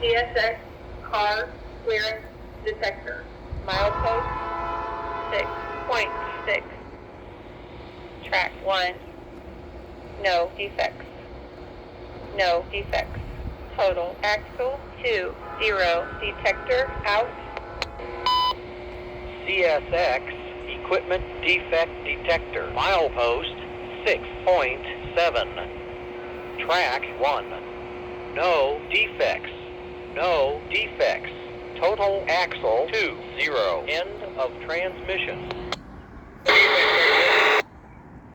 CSX car clearance detector. Milepost 6.6. Track 1. No defects. No defects. Total axle 2, 0. Detector out. CSX equipment defect detector. Milepost 6.7. Track 1. No defects. No defects. Total axle 2, 0. End of transmission.